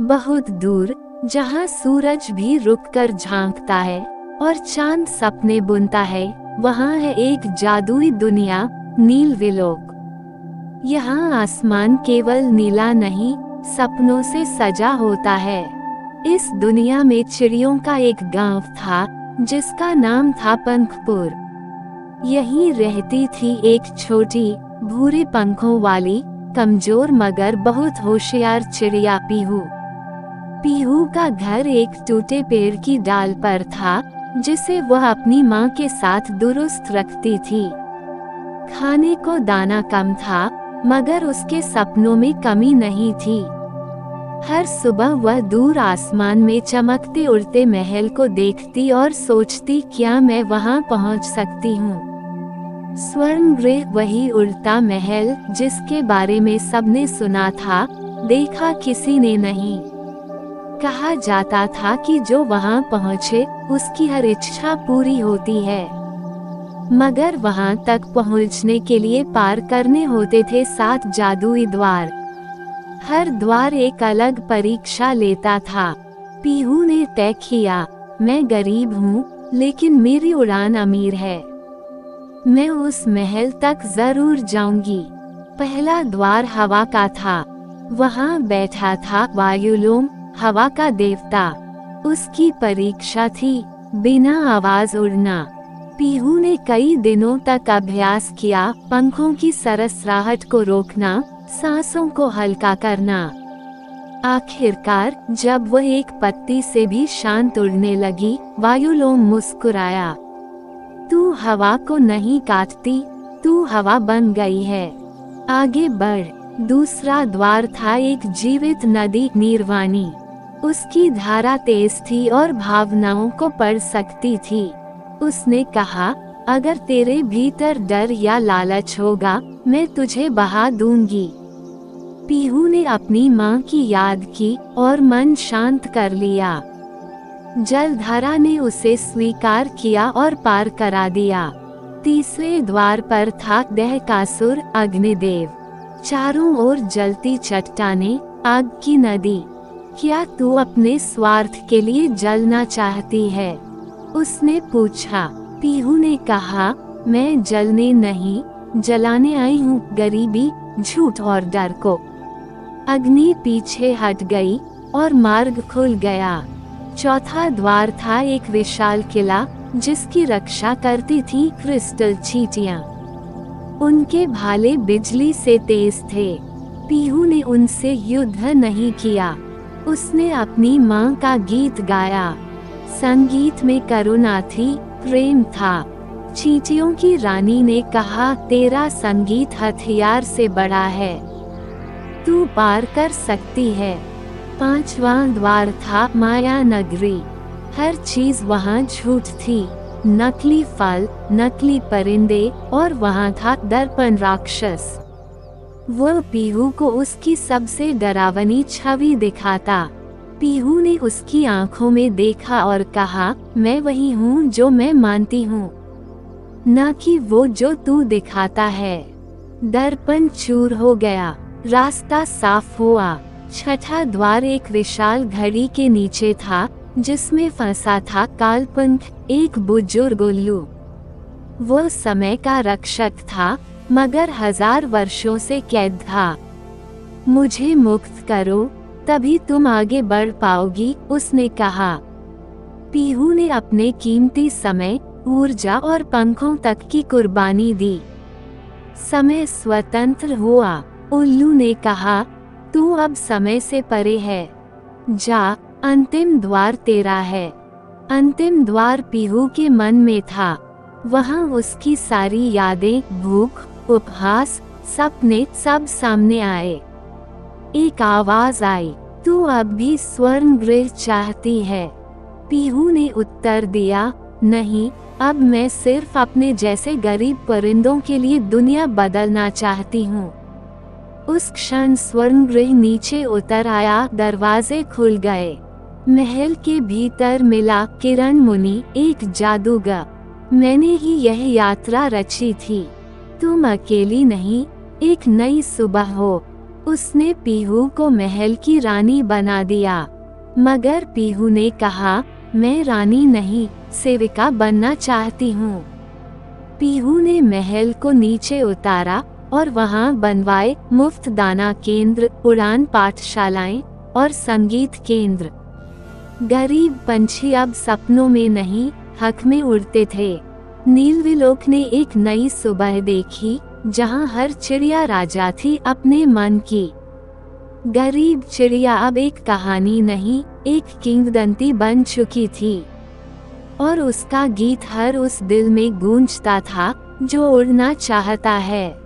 बहुत दूर, जहाँ सूरज भी रुककर झांकता है और चांद सपने बुनता है, वहाँ है एक जादुई दुनिया, नील विलोक। यहाँ आसमान केवल नीला नहीं, सपनों से सजा होता है। इस दुनिया में चिड़ियों का एक गांव था, जिसका नाम था पंखपुर। यहीं रहती थी एक छोटी, भूरे पंखों वाली, कमजोर मगर बहुत होशियार चिड़िया पीहू। पीहू का घर एक टूटे पेड़ की डाल पर था, जिसे वह अपनी माँ के साथ दुरुस्त रखती थी। खाने को दाना कम था, मगर उसके सपनों में कमी नहीं थी। हर सुबह वह दूर आसमान में चमकते उड़ते महल को देखती और सोचती, क्या मैं वहां पहुंच सकती हूँ। स्वर्णगृह, वही उड़ता महल जिसके बारे में सबने सुना था, देखा किसी ने नहीं। कहा जाता था कि जो वहां पहुंचे, उसकी हर इच्छा पूरी होती है। मगर वहां तक पहुंचने के लिए पार करने होते थे 7 जादुई द्वार। हर द्वार एक अलग परीक्षा लेता था। पीहू ने तय किया, मैं गरीब हूँ, लेकिन मेरी उड़ान अमीर है। मैं उस महल तक जरूर जाऊंगी। पहला द्वार हवा का था। वहां बैठा था वायुलोम, हवा का देवता। उसकी परीक्षा थी बिना आवाज उड़ना। पीहू ने कई दिनों तक अभ्यास किया, पंखों की सरसराहट को रोकना, सांसों को हल्का करना। आखिरकार जब वह एक पत्ती से भी शांत उड़ने लगी, वायुलोम मुस्कुराया। तू हवा को नहीं काटती, तू हवा बन गई है। आगे बढ़। दूसरा द्वार था एक जीवित नदी, नीरवाणी। उसकी धारा तेज थी और भावनाओं को पढ़ सकती थी। उसने कहा, अगर तेरे भीतर डर या लालच होगा, मैं तुझे बहा दूंगी। पीहू ने अपनी माँ की याद की और मन शांत कर लिया। जलधारा ने उसे स्वीकार किया और पार करा दिया। तीसरे द्वार पर था दहकासुर, अग्निदेव। चारों ओर जलती चट्टानें, आग की नदी। क्या तू अपने स्वार्थ के लिए जलना चाहती है? उसने पूछा। पीहू ने कहा, मैं जलने नहीं, जलाने आई हूँ, गरीबी, झूठ और डर को। अग्नि पीछे हट गई और मार्ग खुल गया। चौथा द्वार था एक विशाल किला, जिसकी रक्षा करती थी क्रिस्टल चींटियां। उनके भाले बिजली से तेज थे। पीहू ने उनसे युद्ध नहीं किया। उसने अपनी माँ का गीत गाया। संगीत में करुणा थी, प्रेम था। चींटियों की रानी ने कहा, तेरा संगीत हथियार से बड़ा है, तू पार कर सकती है। पांचवां द्वार था माया नगरी। हर चीज वहाँ झूठ थी, नकली फल, नकली परिंदे, और वहाँ था दर्पण राक्षस। वह पीहू को उसकी सबसे डरावनी छवि दिखाता। पीहू ने उसकी आंखों में देखा और कहा, मैं वही हूँ जो मैं मानती हूँ, न कि वो जो तू दिखाता है। दर्पण चूर हो गया, रास्ता साफ हुआ। छठा द्वार एक विशाल घड़ी के नीचे था, जिसमें फंसा था कालपंख, एक बुजुर्ग उल्लू। वो समय का रक्षक था, मगर 1000 वर्षों से कैद था। मुझे मुक्त करो, तभी तुम आगे बढ़ पाओगी, उसने कहा। पीहू ने अपने कीमती समय, ऊर्जा और पंखों तक की कुर्बानी दी। समय स्वतंत्र हुआ। उल्लू ने कहा, तू अब समय से परे है, जा, अंतिम द्वार तेरा है। अंतिम द्वार पीहू के मन में था। वहाँ उसकी सारी यादें, भूख, उपहास, सपने, सब सामने आए। एक आवाज आई, तू अब भी स्वर्णगृह चाहती है? पीहू ने उत्तर दिया, नहीं, अब मैं सिर्फ अपने जैसे गरीब परिंदों के लिए दुनिया बदलना चाहती हूँ। उस क्षण स्वर्णगृह नीचे उतर आया, दरवाजे खुल गए। महल के भीतर मिला किरण मुनि, एक जादूगर। मैंने ही यह यात्रा रची थी। तुम अकेली नहीं, एक नई सुबह हो। उसने पीहू को महल की रानी बना दिया, मगर पीहू ने कहा, मैं रानी नहीं, सेविका बनना चाहती हूँ। पीहू ने महल को नीचे उतारा और वहाँ बनवाए मुफ्त दाना केंद्र, उड़ान पाठशालाएं और संगीत केंद्र। गरीब पंछी अब सपनों में नहीं, हक में उड़ते थे। नीलविलोक ने एक नई सुबह देखी, जहाँ हर चिड़िया राजा थी अपने मन की। गरीब चिड़िया अब एक कहानी नहीं, एक किंवदंती बन चुकी थी, और उसका गीत हर उस दिल में गूंजता था जो उड़ना चाहता है।